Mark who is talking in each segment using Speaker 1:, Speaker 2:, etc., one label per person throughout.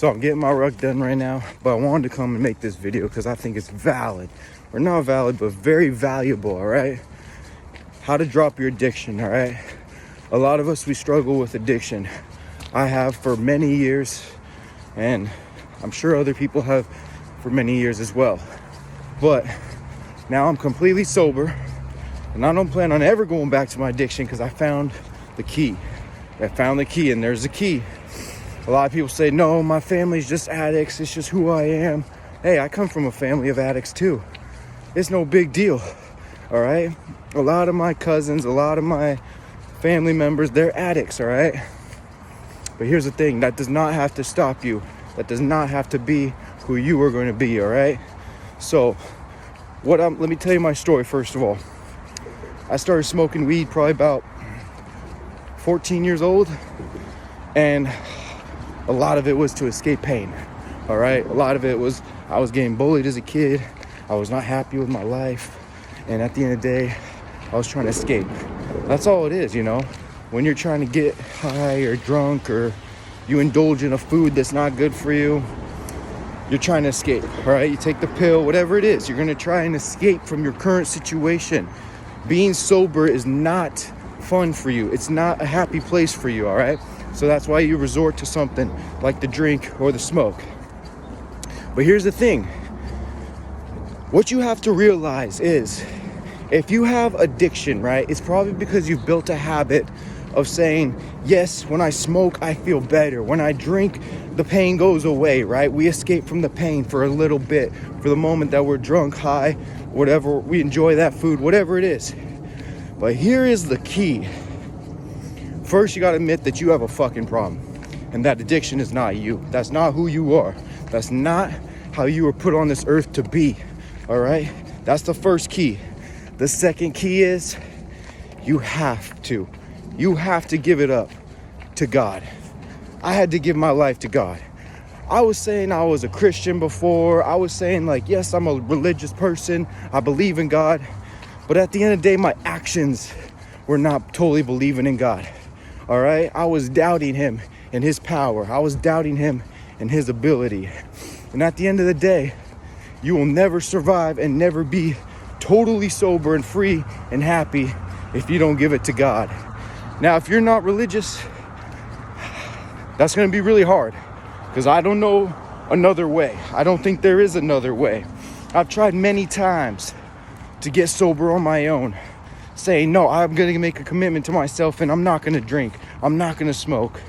Speaker 1: So I'm getting my ruck done right now, but I wanted to come and make this video because I think it's valid, or not valid, but very valuable. All right, how to drop your addiction. All right, a lot of us, we struggle with addiction. I have for many years, and I'm sure other people have for many years as well. But now I'm completely sober, and I don't plan on ever going back to my addiction because I found the key. And there's the key. A lot of people say, no, my family's just addicts. It's just who I am. Hey, I come from a family of addicts too. It's no big deal, all right? A lot of my cousins, a lot of my family members, they're addicts, all right? But here's the thing, that does not have to stop you. That does not have to be who you are going to be, all right? So, let me tell you my story first of all. I started smoking weed probably about 14 years old, and a lot of it was to escape pain, all right? A lot of it was I was getting bullied as a kid. I was not happy with my life. And at the end of the day, I was trying to escape. That's all it is, you know? When you're trying to get high or drunk, or you indulge in a food that's not good for you, you're trying to escape, all right? You take the pill, whatever it is. You're going to try and escape from your current situation. Being sober is not fun for you. It's not a happy place for you, all right? So that's why you resort to something like the drink or the smoke. But here's the thing. What you have to realize is, if you have addiction, right, it's probably because you've built a habit of saying, yes, when I smoke, I feel better. When I drink, the pain goes away, right? We escape from the pain for a little bit, for the moment that we're drunk, high, whatever, we enjoy that food, whatever it is. But here is the key. First, you got to admit that you have a fucking problem, and that addiction is not you. That's not who you are. That's not how you were put on this earth to be, all right? That's the first key. The second key is you have to give it up to God. I had to give my life to God. I was saying I was a Christian before. I was saying, like, yes, I'm a religious person. I believe in God. But at the end of the day, my actions were not totally believing in God. All right? I was doubting him and his power. I was doubting him and his ability. And at the end of the day, you will never survive and never be totally sober and free and happy if you don't give it to God. Now, if you're not religious, that's going to be really hard, because I don't know another way. I don't think there is another way. I've tried many times to get sober on my own, saying, no, I'm going to make a commitment to myself, and I'm not going to drink. I'm not going to smoke.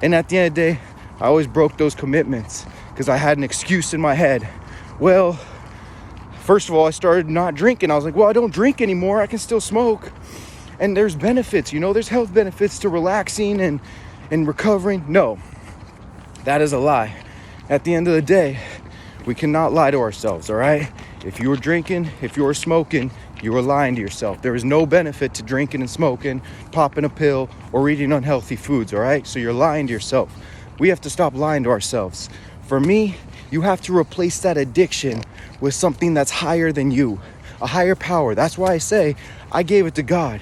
Speaker 1: And at the end of the day, I always broke those commitments because I had an excuse in my head. Well, first of all, I started not drinking. I was like, well, I don't drink anymore. I can still smoke. And there's benefits, you know, there's health benefits to relaxing and recovering. No, that is a lie. At the end of the day, we cannot lie to ourselves, all right? If you were drinking, if you were smoking, you were lying to yourself. There is no benefit to drinking and smoking, popping a pill, or eating unhealthy foods, all right? So you're lying to yourself. We have to stop lying to ourselves. For me, you have to replace that addiction with something that's higher than you, a higher power. That's why I say I gave it to God.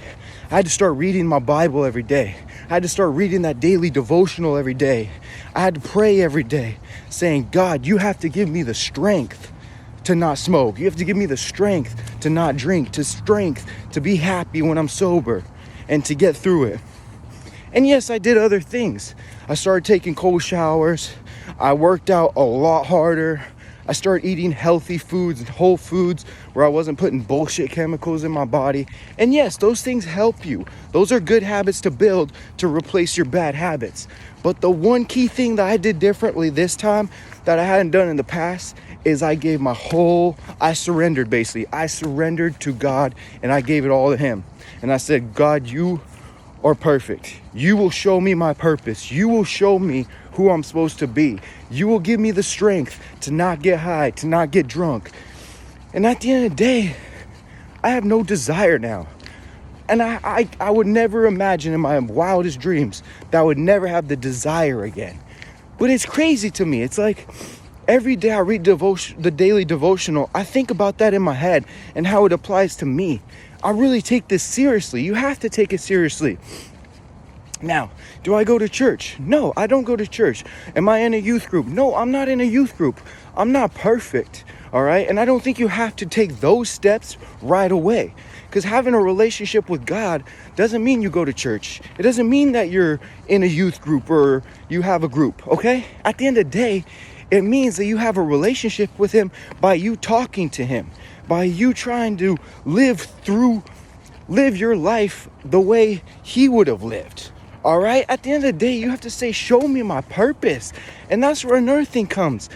Speaker 1: I had to start reading my Bible every day. I had to start reading that daily devotional every day. I had to pray every day, saying, God, you have to give me the strength to not smoke. You have to give me the strength to not drink, to strength to be happy when I'm sober and to get through it. And yes, I did other things. I started taking cold showers. I worked out a lot harder. I started eating healthy foods and whole foods where I wasn't putting bullshit chemicals in my body. And yes, those things help you. Those are good habits to build to replace your bad habits. But the one key thing that I did differently this time that I hadn't done in the past is I surrendered basically. I surrendered to God, and I gave it all to him. And I said, God, you are perfect. You will show me my purpose. You will show me who I'm supposed to be. You will give me the strength to not get high, to not get drunk. And at the end of the day, I have no desire now. And I would never imagine in my wildest dreams that I would never have the desire again. But it's crazy to me. It's like every day I read the daily devotional, I think about that in my head and how it applies to me. I really take this seriously. You have to take it seriously. Now, do I go to church? No, I don't go to church. Am I in a youth group? No, I'm not in a youth group. I'm not perfect, all right? And I don't think you have to take those steps right away. Because having a relationship with God doesn't mean you go to church. It doesn't mean that you're in a youth group or you have a group, okay? At the end of the day, it means that you have a relationship with him by you talking to him, by you trying to live your life the way he would have lived. All right, at the end of the day, you have to say, show me my purpose. And that's where another thing comes.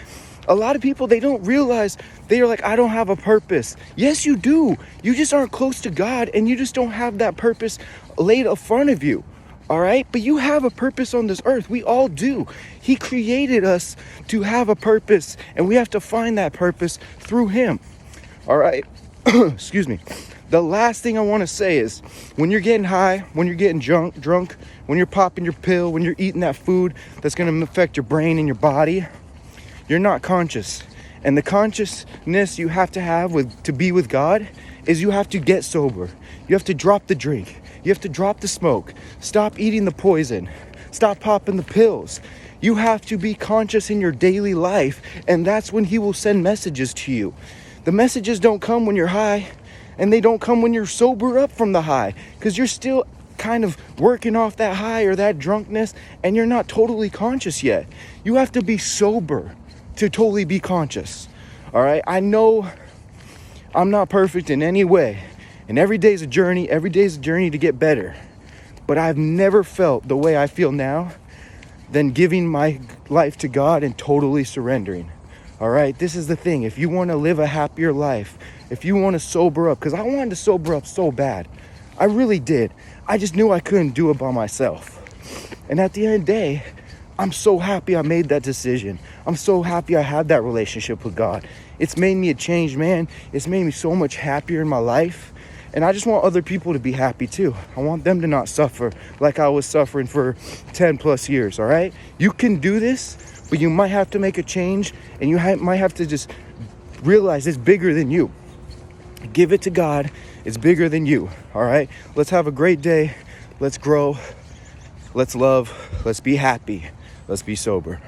Speaker 1: A lot of people, they don't realize, they are like, I don't have a purpose. Yes, you do. You just aren't close to God, and you just don't have that purpose laid in front of you. All right, but you have a purpose on this earth. We all do. He created us to have a purpose, and we have to find that purpose through him. All right, excuse me. The last thing I want to say is, when you're getting high, when you're getting drunk, when you're popping your pill, when you're eating that food that's going to affect your brain and your body, you're not conscious. And the consciousness you have to have to be with God is you have to get sober. You have to drop the drink. You have to drop the smoke. Stop eating the poison. Stop popping the pills. You have to be conscious in your daily life, and that's when he will send messages to you. The messages don't come when you're high. And they don't come when you're sober up from the high, because you're still kind of working off that high or that drunkenness, and you're not totally conscious yet. You have to be sober to totally be conscious. All right, I know I'm not perfect in any way, and every day's a journey. Every day's a journey to get better. But I've never felt the way I feel now than giving my life to God and totally surrendering. All right, this is the thing. If you want to live a happier life, if you want to sober up, because I wanted to sober up so bad. I really did. I just knew I couldn't do it by myself. And at the end of the day, I'm so happy I made that decision. I'm so happy I had that relationship with God. It's made me a changed man. It's made me so much happier in my life. And I just want other people to be happy too. I want them to not suffer like I was suffering for 10 plus years, all right? You can do this, but you might have to make a change, and you might have to just realize it's bigger than you. Give it to God. It's bigger than you. All right. Let's have a great day. Let's grow. Let's love. Let's be happy. Let's be sober.